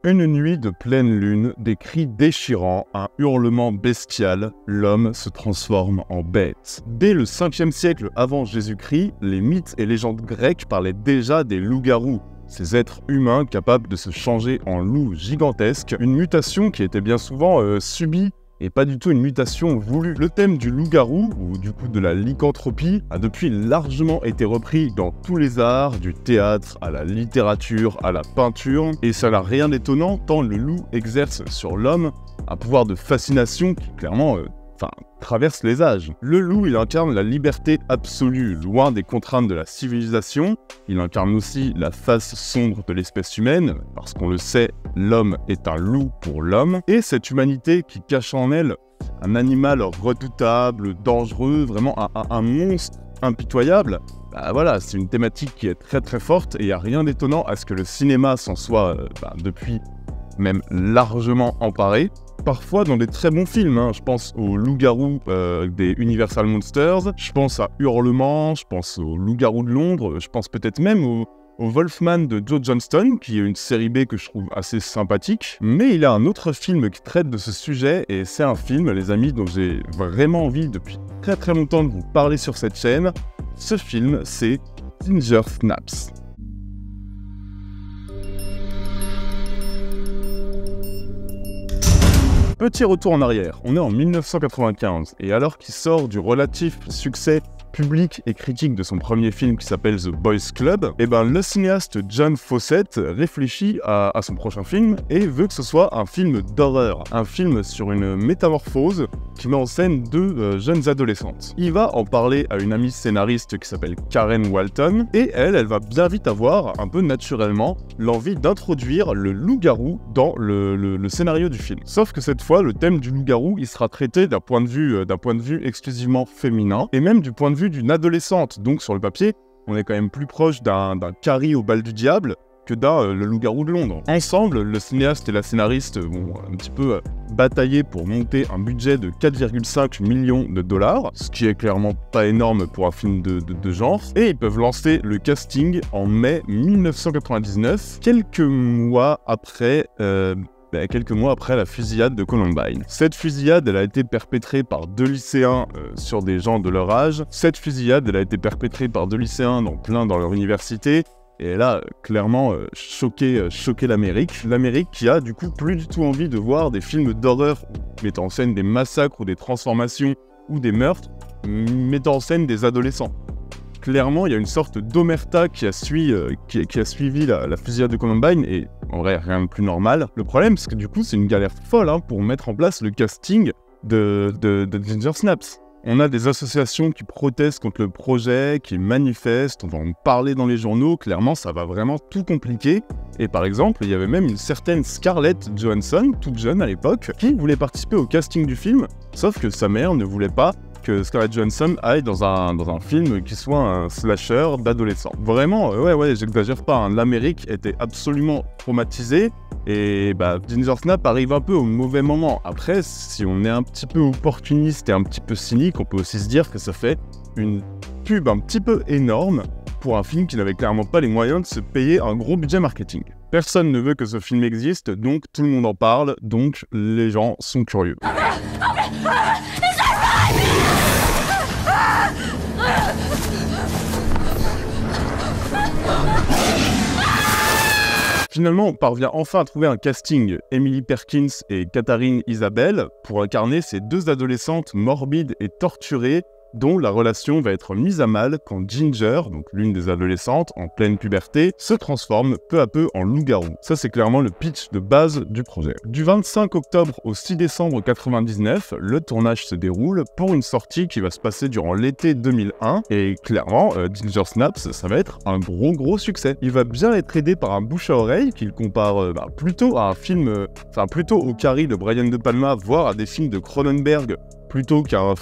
Une nuit de pleine lune, des cris déchirants, un hurlement bestial, l'homme se transforme en bête. Dès le 5e siècle avant Jésus-Christ, les mythes et légendes grecques parlaient déjà des loups-garous. Ces êtres humains capables de se changer en loups gigantesques, une mutation qui était bien souvent subie et pas du tout une mutation voulue. Le thème du loup-garou, ou du coup de la lycanthropie, a depuis largement été repris dans tous les arts, du théâtre à la littérature, à la peinture, et ça n'a rien d'étonnant tant le loup exerce sur l'homme un pouvoir de fascination qui clairement traverse les âges. Le loup, il incarne la liberté absolue, loin des contraintes de la civilisation. Il incarne aussi la face sombre de l'espèce humaine, parce qu'on le sait, l'homme est un loup pour l'homme. Et cette humanité qui cache en elle un animal redoutable, dangereux, vraiment un monstre impitoyable, voilà, c'est une thématique qui est très très forte et il n'y a rien d'étonnant à ce que le cinéma s'en soit depuis même largement emparé. Parfois dans des très bons films, je pense au loup-garou des Universal Monsters, je pense à Hurlement, je pense au loup-garou de Londres, je pense peut-être même au Wolfman de Joe Johnston, qui est une série B que je trouve assez sympathique. Mais il y a un autre film qui traite de ce sujet, et c'est un film, les amis, dont j'ai vraiment envie depuis très très longtemps de vous parler sur cette chaîne. Ce film, c'est Ginger Snaps. Petit retour en arrière, on est en 1995, et alors qu'il sort du relatif succès public et critique de son premier film qui s'appelle The Boys Club, le cinéaste John Fawcett réfléchit à son prochain film et veut que ce soit un film d'horreur, un film sur une métamorphose qui met en scène deux jeunes adolescentes. Il va en parler à une amie scénariste qui s'appelle Karen Walton, et elle va bien vite avoir, un peu naturellement, l'envie d'introduire le loup-garou dans le scénario du film. Sauf que cette fois, le thème du loup-garou, il sera traité d'un point de vue exclusivement féminin, et même du point de vue d'une adolescente. Donc sur le papier, on est quand même plus proche d'un Carrie au bal du diable que le loup-garou de Londres. Ensemble, le cinéaste et la scénariste vont un petit peu batailler pour monter un budget de 4,5 millions de dollars, ce qui est clairement pas énorme pour un film de genre, et ils peuvent lancer le casting en mai 1999, quelques mois après la fusillade de Columbine. Cette fusillade, elle a été perpétrée par deux lycéens sur des gens de leur âge. Cette fusillade, elle a été perpétrée par deux lycéens dans leur université. Et elle a clairement choqué l'Amérique. L'Amérique qui a du coup plus du tout envie de voir des films d'horreur mettant en scène des massacres ou des transformations ou des meurtres, mettant en scène des adolescents. Clairement, il y a une sorte d'omerta qui a suivi la fusillade de Columbine, et en vrai, rien de plus normal. Le problème, c'est que du coup, c'est une galère folle pour mettre en place le casting de Ginger Snaps. On a des associations qui protestent contre le projet, qui manifestent, on va en parler dans les journaux, clairement, ça va vraiment tout compliquer. Et par exemple, il y avait même une certaine Scarlett Johansson, toute jeune à l'époque, qui voulait participer au casting du film, sauf que sa mère ne voulait pas que Scarlett Johansson aille dans un film qui soit un slasher d'adolescents. Vraiment, j'exagère pas, l'Amérique était absolument traumatisée, et Ginger Snap arrive un peu au mauvais moment. Après, si on est un petit peu opportuniste et un petit peu cynique, on peut aussi se dire que ça fait une pub un petit peu énorme pour un film qui n'avait clairement pas les moyens de se payer un gros budget marketing. Personne ne veut que ce film existe, donc tout le monde en parle, donc les gens sont curieux. Finalement, on parvient enfin à trouver un casting, Emily Perkins et Katharine Isabelle, pour incarner ces deux adolescentes morbides et torturées, dont la relation va être mise à mal quand Ginger, donc l'une des adolescentes en pleine puberté, se transforme peu à peu en loup-garou. Ça, c'est clairement le pitch de base du projet. Du 25 octobre au 6 décembre 1999, le tournage se déroule pour une sortie qui va se passer durant l'été 2001, et clairement, Ginger Snaps, ça va être un gros succès. Il va bien être aidé par un bouche à oreille qu'il compare plutôt à un film, plutôt au Carrie de Brian De Palma, voire à des films de Cronenberg, plutôt qu'un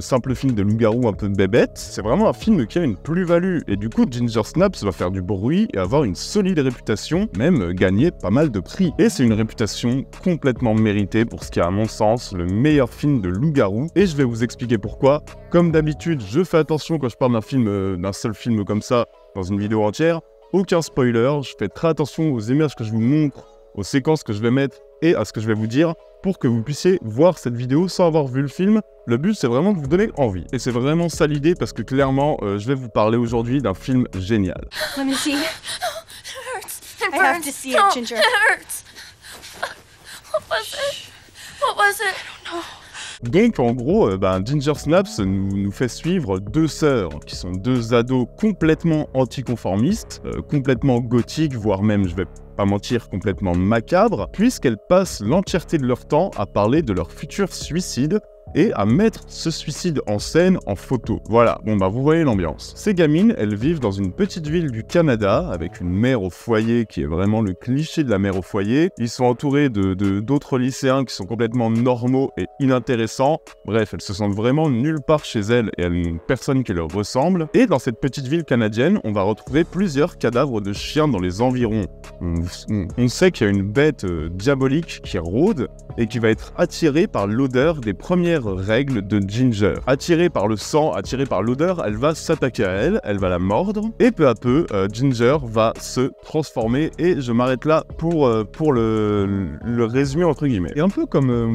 simple film de loup-garou un peu de bébête. C'est vraiment un film qui a une plus-value, et du coup Ginger Snaps va faire du bruit et avoir une solide réputation, même gagner pas mal de prix. Et c'est une réputation complètement méritée pour ce qui est à mon sens le meilleur film de loup-garou, et je vais vous expliquer pourquoi. Comme d'habitude, je fais attention quand je parle d'un seul film comme ça dans une vidéo entière, aucun spoiler, je fais très attention aux images que je vous montre aux séquences que je vais mettre et à ce que je vais vous dire pour que vous puissiez voir cette vidéo sans avoir vu le film. Le but, c'est vraiment de vous donner envie. Et c'est vraiment ça l'idée parce que clairement, je vais vous parler aujourd'hui d'un film génial. Let me see. It I have to see it, Ginger. It hurts. What was it? What was it? I don't know. Donc en gros, Ginger Snaps nous fait suivre deux sœurs qui sont deux ados complètement anticonformistes, complètement gothiques, voire même, je vais pas mentir, complètement macabres, puisqu'elles passent l'entièreté de leur temps à parler de leur futur suicide et à mettre ce suicide en scène en photo. Voilà, vous voyez l'ambiance. Ces gamines, elles vivent dans une petite ville du Canada, avec une mère au foyer qui est vraiment le cliché de la mère au foyer. Ils sont entourés d'autres lycéens qui sont complètement normaux et inintéressants. Bref, elles se sentent vraiment nulle part chez elles et elles n'ont personne qui leur ressemble. Et dans cette petite ville canadienne, on va retrouver plusieurs cadavres de chiens dans les environs. On sait qu'il y a une bête diabolique qui rôde et qui va être attirée par l'odeur des premières règles de Ginger. Attirée par le sang, attirée par l'odeur, elle va s'attaquer à elle, elle va la mordre, et peu à peu, Ginger va se transformer, et je m'arrête là pour le résumé entre guillemets. Et un peu comme,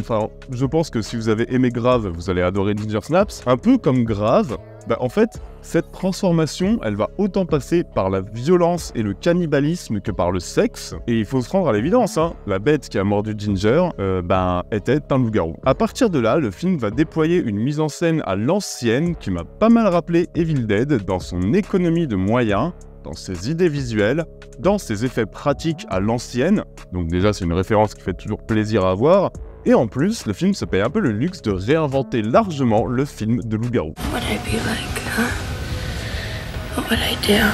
je pense que si vous avez aimé Grave, vous allez adorer Ginger Snaps, un peu comme Grave, en fait, cette transformation, elle va autant passer par la violence et le cannibalisme que par le sexe. Et il faut se rendre à l'évidence, la bête qui a mordu Ginger, était un loup-garou. À partir de là, le film va déployer une mise en scène à l'ancienne qui m'a pas mal rappelé Evil Dead dans son économie de moyens, dans ses idées visuelles, dans ses effets pratiques à l'ancienne. Donc déjà, c'est une référence qui fait toujours plaisir à voir. Et en plus, le film se paye un peu le luxe de réinventer largement le film de loup-garou. What would I be like, huh? What would I do?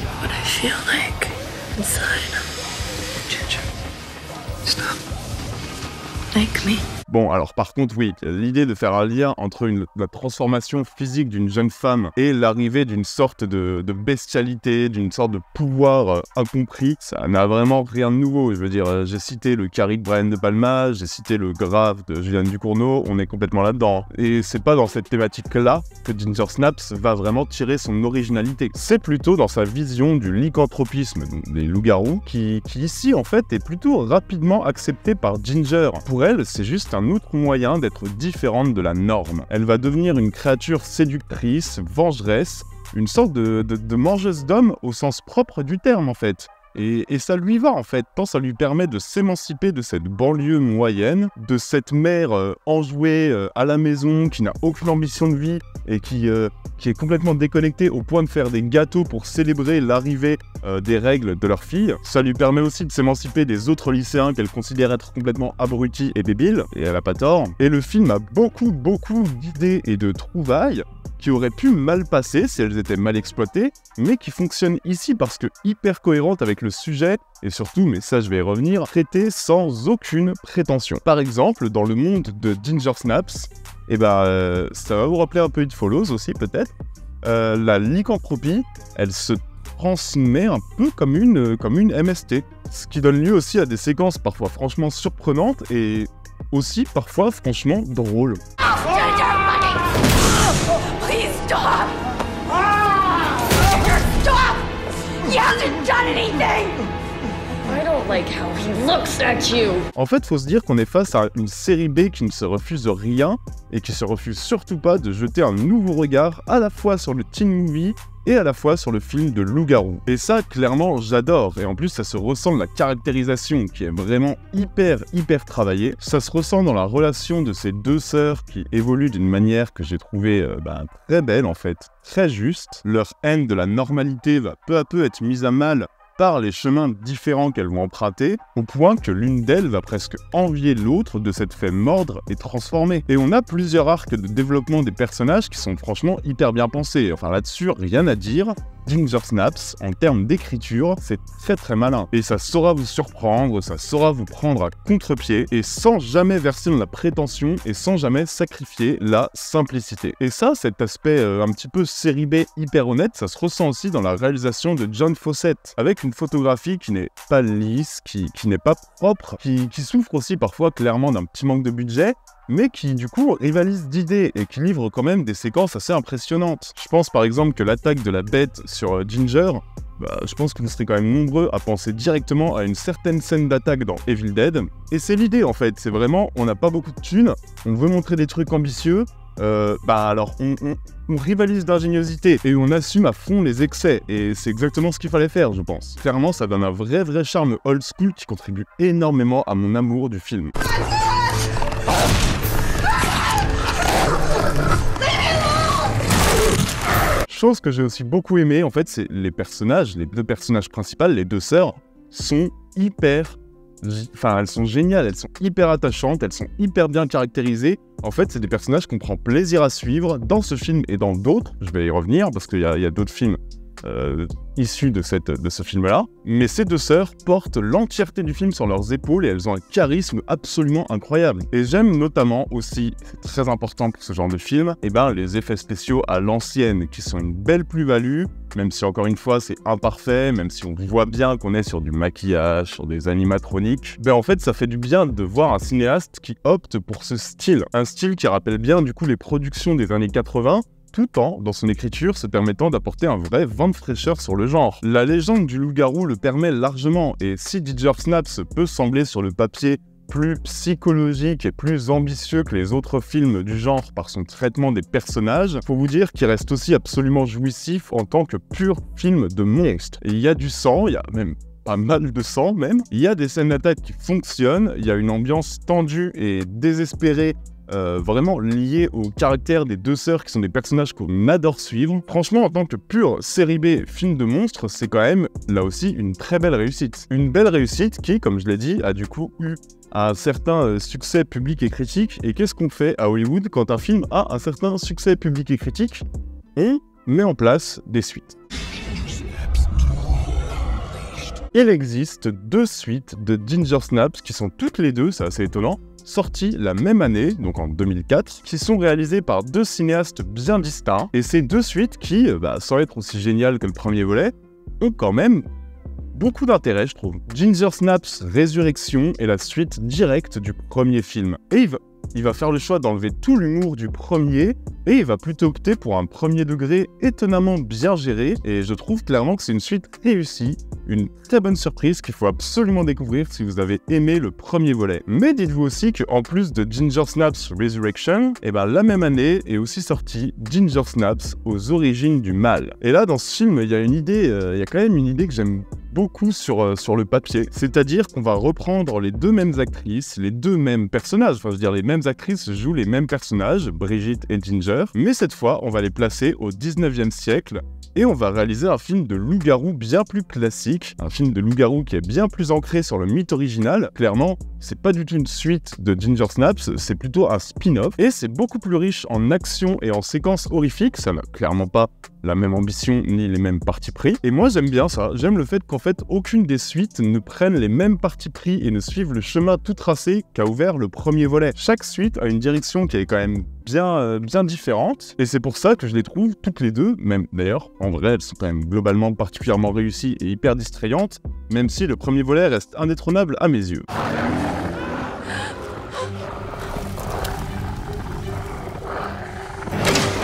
What would I feel like inside? Ginger, stop. Like me. Bon, alors par contre, oui, l'idée de faire un lien entre la transformation physique d'une jeune femme et l'arrivée d'une sorte de bestialité, d'une sorte de pouvoir incompris, ça n'a vraiment rien de nouveau. Je veux dire, j'ai cité le Carrie de Brian De Palma, j'ai cité le Grave de Julianne Ducournau, on est complètement là-dedans. Et c'est pas dans cette thématique-là que Ginger Snaps va vraiment tirer son originalité. C'est plutôt dans sa vision du lycanthropisme des loups-garous, qui ici, en fait, est plutôt rapidement accepté par Ginger. Pour elle, c'est juste un autre moyen d'être différente de la norme. Elle va devenir une créature séductrice, vengeresse, une sorte de mangeuse d'hommes au sens propre du terme en fait. Et ça lui va en fait, tant ça lui permet de s'émanciper de cette banlieue moyenne, de cette mère enjouée à la maison, qui n'a aucune ambition de vie et qui est complètement déconnectée au point de faire des gâteaux pour célébrer l'arrivée des règles de leur fille. Ça lui permet aussi de s'émanciper des autres lycéens qu'elle considère être complètement abrutis et débiles, et elle a pas tort. Et le film a beaucoup d'idées et de trouvailles qui auraient pu mal passer si elles étaient mal exploitées, mais qui fonctionnent ici parce que hyper cohérentes avec le sujet, et surtout, mais ça je vais y revenir, traitées sans aucune prétention. Par exemple, dans le monde de Ginger Snaps, ça va vous rappeler un peu It Follows aussi peut-être, la lycanthropie, elle se transmet un peu comme une MST, ce qui donne lieu aussi à des séquences parfois franchement surprenantes et aussi parfois franchement drôles. Please stop! Ginger, stop! He hasn't done anything! I don't like how he looks at you! En fait, faut se dire qu'on est face à une série B qui ne se refuse rien et qui se refuse surtout pas de jeter un nouveau regard à la fois sur le teen movie et à la fois sur le film de loup-garou. Et ça, clairement, j'adore. Et en plus, ça se ressent de la caractérisation qui est vraiment hyper travaillée. Ça se ressent dans la relation de ces deux sœurs qui évoluent d'une manière que j'ai trouvée très belle en fait, très juste. Leur haine de la normalité va peu à peu être mise à mal par les chemins différents qu'elles vont emprunter, au point que l'une d'elles va presque envier l'autre de s'être fait mordre et transformer. Et on a plusieurs arcs de développement des personnages qui sont franchement hyper bien pensés. Enfin là-dessus, rien à dire. Ginger Snaps, en termes d'écriture, c'est très malin. Et ça saura vous surprendre, ça saura vous prendre à contre-pied, et sans jamais verser dans la prétention, et sans jamais sacrifier la simplicité. Et ça, cet aspect un petit peu série B hyper honnête, ça se ressent aussi dans la réalisation de John Fawcett, avec une photographie qui n'est pas lisse, qui n'est pas propre, qui souffre aussi parfois clairement d'un petit manque de budget, mais qui du coup rivalise d'idées et qui livre quand même des séquences assez impressionnantes. Je pense par exemple que l'attaque de la bête sur Ginger, je pense que vous serez quand même nombreux à penser directement à une certaine scène d'attaque dans Evil Dead. Et c'est l'idée en fait, c'est vraiment, on n'a pas beaucoup de thunes, on veut montrer des trucs ambitieux, alors on rivalise d'ingéniosité et on assume à fond les excès, et c'est exactement ce qu'il fallait faire, je pense. Clairement, ça donne un vrai charme old school qui contribue énormément à mon amour du film. Chose que j'ai aussi beaucoup aimé, en fait, c'est les personnages, les deux personnages principaux, les deux sœurs, sont elles sont géniales, elles sont hyper attachantes, elles sont hyper bien caractérisées. En fait, c'est des personnages qu'on prend plaisir à suivre dans ce film et dans d'autres. Je vais y revenir parce qu'il y a d'autres films issus de ce film-là. Mais ces deux sœurs portent l'entièreté du film sur leurs épaules et elles ont un charisme absolument incroyable. Et j'aime notamment aussi, c'est très important pour ce genre de film, les effets spéciaux à l'ancienne, qui sont une belle plus-value, même si encore une fois c'est imparfait, même si on voit bien qu'on est sur du maquillage, sur des animatroniques. En fait, ça fait du bien de voir un cinéaste qui opte pour ce style. Un style qui rappelle bien du coup les productions des années 80, tout en, dans son écriture, se permettant d'apporter un vrai vent de fraîcheur sur le genre. La légende du loup-garou le permet largement, et si Ginger Snaps peut sembler sur le papier plus psychologique et plus ambitieux que les autres films du genre par son traitement des personnages, faut vous dire qu'il reste aussi absolument jouissif en tant que pur film de monstre. Et il y a du sang, il y a même pas mal de sang même, il y a des scènes d'attaque qui fonctionnent, il y a une ambiance tendue et désespérée, vraiment lié au caractère des deux sœurs qui sont des personnages qu'on adore suivre. Franchement, en tant que pure série B film de monstres, c'est quand même, là aussi, une très belle réussite. Une belle réussite qui, comme je l'ai dit, a du coup eu un certain succès public et critique. Et qu'est-ce qu'on fait à Hollywood quand un film a un certain succès public et critique? On met en place des suites. Il existe 2 suites de Ginger Snaps qui sont toutes les deux, c'est assez étonnant, sorties la même année, donc en 2004, qui sont réalisées par 2 cinéastes bien distincts. Et ces 2 suites qui, sans être aussi géniales que le premier volet, ont quand même beaucoup d'intérêt, je trouve. Ginger Snaps Résurrection est la suite directe du premier film. Et il va faire le choix d'enlever tout l'humour du premier, et il va plutôt opter pour un premier degré étonnamment bien géré, et je trouve clairement que c'est une suite réussie, une très bonne surprise qu'il faut absolument découvrir si vous avez aimé le premier volet. Mais dites-vous aussi qu'en plus de Ginger Snaps Resurrection, la même année est aussi sorti Ginger Snaps aux origines du mal. Et là, dans ce film, il y a quand même une idée que j'aime beaucoup sur le papier. C'est-à-dire qu'on va reprendre les 2 mêmes actrices, les 2 mêmes personnages, les mêmes actrices jouent les mêmes personnages, Brigitte et Ginger, mais cette fois, on va les placer au 19e siècle, et on va réaliser un film de loup-garou bien plus classique, un film de loup-garou qui est bien plus ancré sur le mythe original. Clairement, c'est pas du tout une suite de Ginger Snaps, c'est plutôt un spin-off, et c'est beaucoup plus riche en action et en séquences horrifiques. Ça n'a clairement pas la même ambition ni les mêmes partis pris, et moi j'aime bien ça, j'aime le fait qu'en fait aucune des suites ne prenne les mêmes partis pris et ne suive le chemin tout tracé qu'a ouvert le premier volet. Chaque suite a une direction qui est quand même bien différente, et c'est pour ça que je les trouve toutes les deux, même d'ailleurs, en vrai elles sont quand même globalement particulièrement réussies et hyper distrayantes, même si le premier volet reste indétrônable à mes yeux.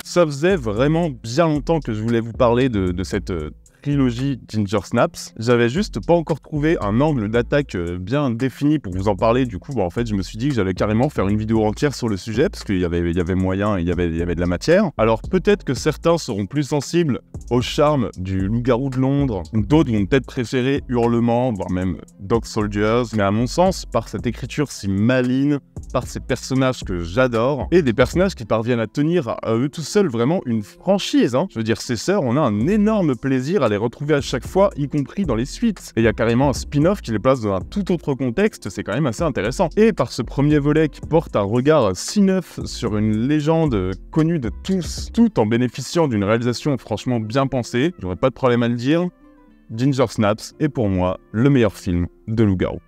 Ça faisait vraiment bien longtemps que je voulais vous parler de cette trilogie Ginger Snaps. J'avais juste pas encore trouvé un angle d'attaque bien défini pour vous en parler. Du coup, en fait, je me suis dit que j'allais carrément faire une vidéo entière sur le sujet parce qu'il y avait moyen, il y avait de la matière. Alors peut-être que certains seront plus sensibles au charme du loup-garou de Londres. D'autres vont peut-être préférer Hurlement, voire même Dog Soldiers. Mais à mon sens, par cette écriture si maligne, par ces personnages que j'adore, et des personnages qui parviennent à tenir à eux tout seuls vraiment une franchise. Je veux dire, ces sœurs, on a un énorme plaisir à les retrouver à chaque fois, y compris dans les suites. Et il y a carrément un spin-off qui les place dans un tout autre contexte, c'est quand même assez intéressant. Et par ce premier volet qui porte un regard si neuf sur une légende connue de tous, tout en bénéficiant d'une réalisation franchement bien pensée, j'aurais pas de problème à le dire, Ginger Snaps est pour moi le meilleur film de loup-garou.